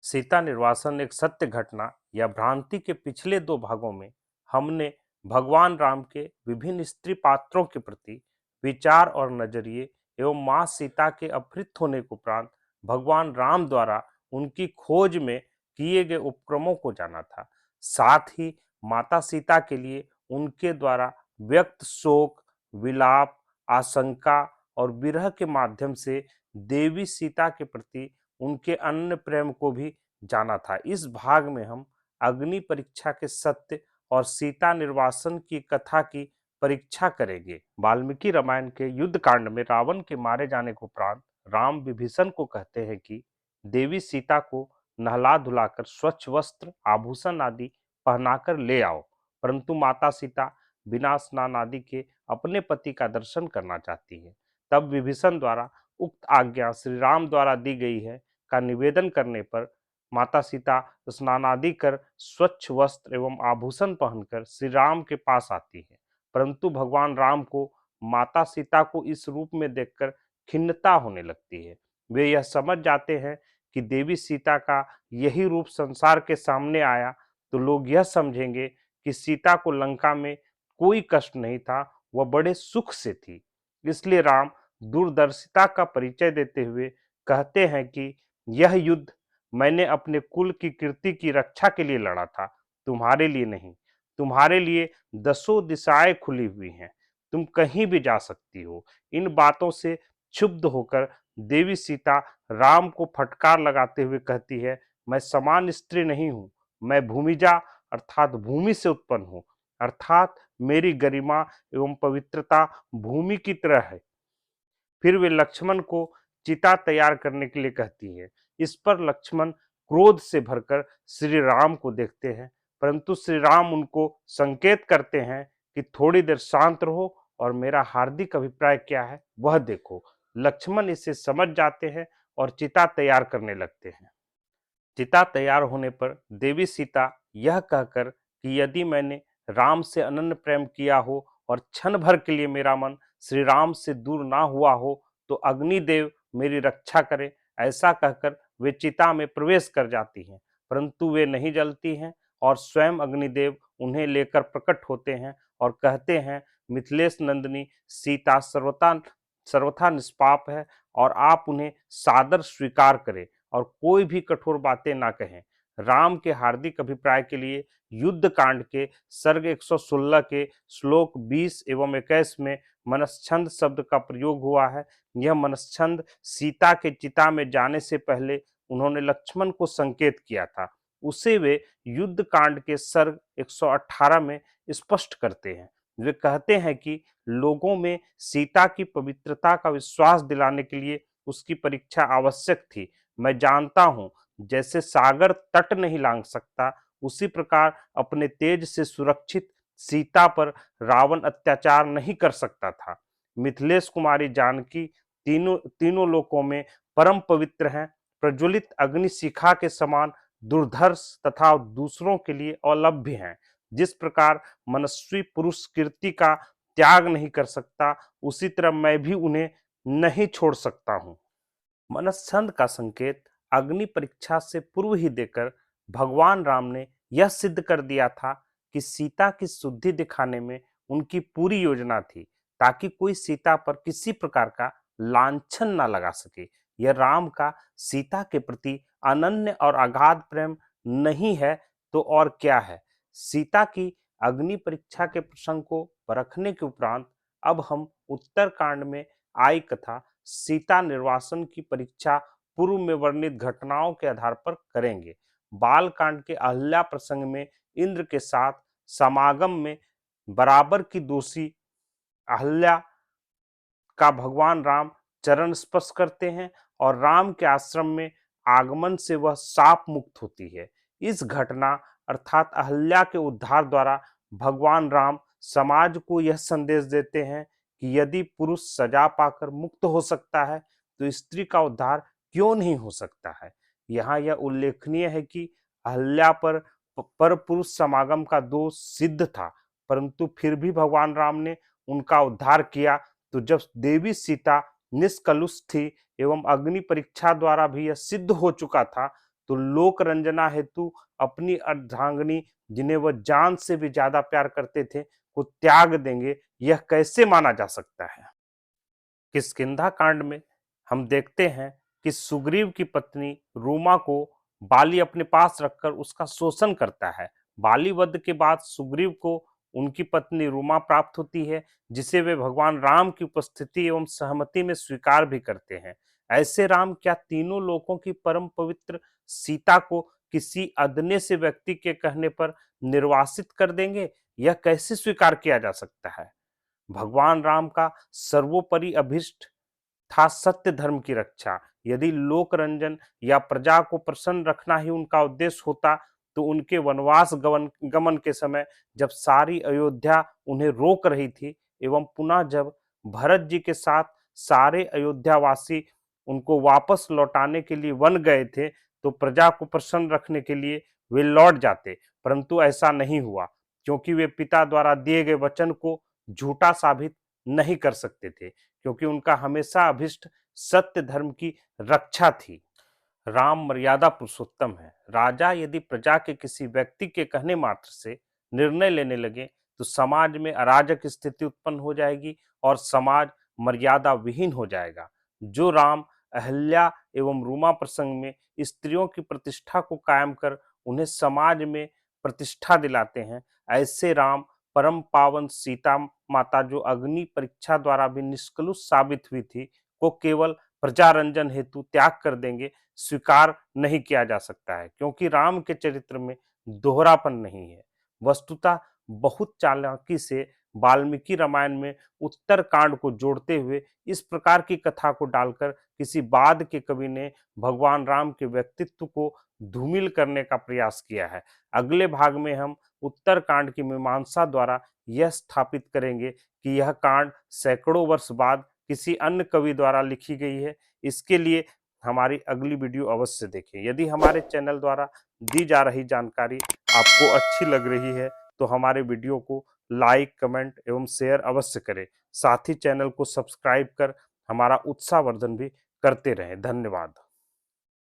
सीता निर्वासन एक सत्य घटना या भ्रांति के पिछले दो भागों में हमने भगवान राम के विभिन्न स्त्री पात्रों के प्रति विचार और नजरिए एवं मां सीता के अपहृत होने के उपरांत भगवान राम द्वारा उनकी खोज में किए गए उपक्रमों को जाना था। साथ ही माता सीता के लिए उनके द्वारा व्यक्त शोक, विलाप, आशंका और विरह के माध्यम से देवी सीता के प्रति उनके अन्य प्रेम को भी जाना था। इस भाग में हम अग्नि परीक्षा के सत्य और सीता निर्वासन की कथा की परीक्षा करेंगे। वाल्मीकि रामायण के युद्ध कांड में रावण के मारे जाने के उपरांत राम विभीषण को कहते हैं कि देवी सीता को नहला धुलाकर स्वच्छ वस्त्र, आभूषण आदि पहनाकर ले आओ। परंतु माता सीता बिना स्नान आदि के अपने पति का दर्शन करना चाहती है। तब विभीषण द्वारा उक्त आज्ञा श्री राम द्वारा दी गई है का निवेदन करने पर माता सीता स्नानादि कर स्वच्छ वस्त्र एवं आभूषण पहनकर श्री राम के पास आती है। परंतु भगवान राम को माता सीता को इस रूप में देखकर खिन्नता होने लगती है। वे यह समझ जाते हैं कि देवी सीता का यही रूप संसार के सामने आया तो लोग यह समझेंगे कि सीता को लंका में कोई कष्ट नहीं था, वह बड़े सुख से थी। इसलिए राम दूरदर्शिता का परिचय देते हुए कहते हैं कि यह युद्ध मैंने अपने कुल की कीर्ति की रक्षा के लिए लड़ा था, तुम्हारे लिए नहीं। तुम्हारे लिए दसों दिशाएं खुली हुई हैं, तुम कहीं भी जा सकती हो। इन बातों से क्षुब्ध होकर देवी सीता राम को फटकार लगाते हुए कहती है, मैं समान स्त्री नहीं हूं, मैं भूमिजा अर्थात भूमि से उत्पन्न हूं, अर्थात मेरी गरिमा एवं पवित्रता भूमि की तरह है। फिर वे लक्ष्मण को चिता तैयार करने के लिए कहती है। इस पर लक्ष्मण क्रोध से भरकर श्री राम को देखते हैं, परंतु श्री राम उनको संकेत करते हैं कि थोड़ी देर शांत रहो और मेरा हार्दिक अभिप्राय क्या है वह देखो। लक्ष्मण इसे समझ जाते हैं और चिता तैयार करने लगते हैं। चिता तैयार होने पर देवी सीता यह कहकर कि यदि मैंने राम से अनन्य प्रेम किया हो और क्षण भर के लिए मेरा मन श्री राम से दूर ना हुआ हो तो अग्निदेव मेरी रक्षा करे, ऐसा कहकर वे चिता में प्रवेश कर जाती हैं। परंतु वे नहीं जलती हैं और स्वयं अग्निदेव उन्हें लेकर प्रकट होते हैं और कहते हैं, मिथिलेश नंदिनी सीता सर्वथा निष्पाप है और आप उन्हें सादर स्वीकार करें और कोई भी कठोर बातें ना कहें। राम के हार्दिक अभिप्राय के लिए युद्ध कांड के सर्ग 116 के श्लोक 20 एवं 21 में मनस्छंद शब्द का प्रयोग हुआ है। यह मनस्छंद सीता के चिता में जाने से पहले उन्होंने लक्ष्मण को संकेत किया था, उसे वे युद्ध कांड के सर्ग 118 में स्पष्ट करते हैं। वे कहते हैं कि लोगों में सीता की पवित्रता का विश्वास दिलाने के लिए उसकी परीक्षा आवश्यक थी। मैं जानता हूं, जैसे सागर तट नहीं लांघ सकता, उसी प्रकार अपने तेज से सुरक्षित सीता पर रावण अत्याचार नहीं कर सकता था। मिथिलेश कुमारी जानकी तीनों तीनों लोकों में परम पवित्र हैं, प्रज्वलित अग्नि शिखा के समान दुर्धर्ष तथा दूसरों के लिए अलभ्य हैं। जिस प्रकार मनस्वी पुरुष कीर्ति का त्याग नहीं कर सकता, उसी तरह मैं भी उन्हें नहीं छोड़ सकता हूं। मनस्छंद का संकेत अग्नि परीक्षा से पूर्व ही देकर भगवान राम ने यह सिद्ध कर दिया था कि सीता की शुद्धि दिखाने में उनकी पूरी योजना थी, ताकि कोई सीता पर किसी प्रकार का लांछन ना लगा सके। यह राम का सीता के प्रति अनन्य और अगाध प्रेम नहीं है तो और क्या है। सीता की अग्नि परीक्षा के प्रसंग को परखने के उपरांत अब हम उत्तर कांड में आई कथा सीता निर्वासन की परीक्षा पूर्व में वर्णित घटनाओं के आधार पर करेंगे। बाल कांड के अहल्या प्रसंग में इंद्र के साथ समागम में बराबर की दोषी अहल्या का भगवान राम चरण स्पर्श करते हैं और राम के आश्रम में आगमन से वह शाप मुक्त होती है। इस घटना अर्थात अहल्या के उद्धार द्वारा भगवान राम समाज को यह संदेश देते हैं कि यदि पुरुष सजा पाकर मुक्त हो सकता है तो स्त्री का उद्धार क्यों नहीं हो सकता है। यहाँ यह उल्लेखनीय है कि अहल्या पर पुरुष समागम का दोष सिद्ध था, परंतु फिर भी भगवान राम ने उनका उद्धार किया। तो जब देवी सीता निष्कलुष थी एवं अग्नि परीक्षा द्वारा भी यह सिद्ध हो चुका था, तो लोक रंजना हेतु अपनी अर्धांगिनी, जिन्हें वह जान से भी ज्यादा प्यार करते थे, को त्याग देंगे, यह कैसे माना जा सकता है? किष्किंधा कांड में हम देखते हैं कि सुग्रीव की पत्नी रूमा को बाली अपने पास रखकर उसका शोषण करता है। बाली वध के बाद सुग्रीव को उनकी पत्नी रूमा प्राप्त होती है, जिसे वे भगवान राम की उपस्थिति एवं सहमति में स्वीकार भी करते हैं। ऐसे राम क्या तीनों लोकों की परम पवित्र सीता को किसी अदने से व्यक्ति के कहने पर निर्वासित कर देंगे? यह कैसे स्वीकार किया जा सकता है? भगवान राम का सर्वोपरि अभिष्ट था सत्य धर्म की रक्षा। यदि लोक रंजन या प्रजा को प्रसन्न रखना ही उनका उद्देश्य होता, तो उनके वनवास गमन के समय जब सारी अयोध्या उन्हें रोक रही थी, एवं पुनः जब भरत जी के साथ सारे अयोध्यावासी उनको वापस लौटाने के लिए वन गए थे, तो प्रजा को प्रसन्न रखने के लिए वे लौट जाते। परंतु ऐसा नहीं हुआ, क्योंकि वे पिता द्वारा दिए गए वचन को झूठा साबित नहीं कर सकते थे, क्योंकि उनका हमेशा अभिष्ट सत्य धर्म की रक्षा थी। राम मर्यादा पुरुषोत्तम है। राजा यदि प्रजा के किसी व्यक्ति के कहने मात्र से निर्णय लेने लगे, तो समाज में अराजक स्थिति उत्पन्न हो जाएगी और समाज मर्यादा विहीन हो जाएगा। जो राम अहल्या एवं रूमा प्रसंग में स्त्रियों की प्रतिष्ठा को कायम कर उन्हें समाज में प्रतिष्ठा दिलाते हैं, ऐसे राम परम पावन सीता माता, जो अग्नि परीक्षा द्वारा भी निष्कलुष साबित हुई थी, को केवल प्रजारंजन हेतु त्याग कर देंगे, स्वीकार नहीं किया जा सकता है, क्योंकि राम के चरित्र में दोहरापन नहीं है। वस्तुतः बहुत चालाकी से वाल्मीकि रामायण में उत्तर कांड को जोड़ते हुए इस प्रकार की कथा को डालकर किसी बाद के कवि ने भगवान राम के व्यक्तित्व को धूमिल करने का प्रयास किया है। अगले भाग में हम उत्तर कांड की मीमांसा द्वारा यह स्थापित करेंगे कि यह कांड सैकड़ों वर्ष बाद किसी अन्य कवि द्वारा लिखी गई है। इसके लिए हमारी अगली वीडियो अवश्य देखें। यदि हमारे चैनल द्वारा दी जा रही जानकारी आपको अच्छी लग रही है, तो हमारे वीडियो को लाइक, कमेंट एवं शेयर अवश्य करें। साथ ही चैनल को सब्सक्राइब कर हमारा उत्साहवर्धन भी करते रहें। धन्यवाद।